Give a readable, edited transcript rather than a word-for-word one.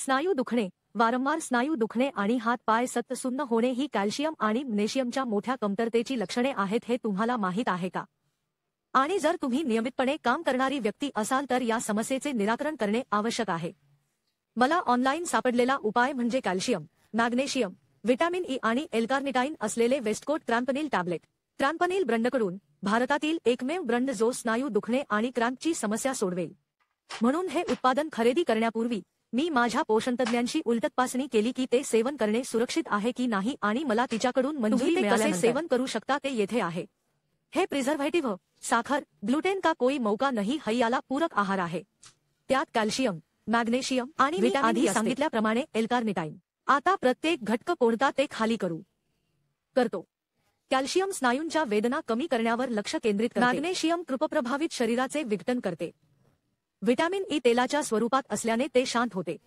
स्नायू दुखणे, वारंवार स्नायू दुखणे आणि हात-पाय सतत सुन्न होणे ही कॅल्शियम आणि मॅग्नेशियमच्या मोठ्या कमतरतेची लक्षणे आहेत हे तुम्हाला माहीत आहे का? आणि जर तुम्ही नियमितपणे काम करणारी व्यक्ती असाल तर या समस्येचे निराकरण करणे आवश्यक आहे. मला ऑनलाईन सापडलेला उपाय म्हणजे कॅल्शियम, मॅग्नेशियम, व्हिटॅमिन ई आणि एल-कार्निटाइन असलेले वेस्टकोट क्रॅम्पनिल टॅब्लेट. क्रॅम्पनिल ब्रँडकडून भारतातील एकमेव ब्रँड जो स्नायू दुखणे आणि क्रॅम्पची समस्या सोडवेल. म्हणून हे उत्पादन खरेदी करण्यापूर्वी मी माझ्या पोषणतज्ज्ञांशी उलटतपासणी केली की ते सेवन करणे सुरक्षित आहे की नाही आणि मला तिच्याकडून मंजुरी मिळाल्यानंतर कसे सेवन करू शकता ते येथे आहे. हे प्रिझर्व्हेटिव्ह, साखर, ग्लुटेन का कोई मौका नहीं हय्याला पूरक आहार आहे. त्यात कॅल्शियम, मॅग्नेशियम आणि मी आधी सांगितल्याप्रमाणे एल-कार्निटाइन. आता प्रत्येक घटक कोणता ते खाली करतो. कॅल्शियम स्नायूंच्या वेदना कमी करण्यावर लक्ष केंद्रित करते. मॅग्नेशियम कृपप्रभावित शरीराचे विघटन करते. व्हिटॅमिन ई तेलाच्या स्वरूपात असल्याने ते शांत होते.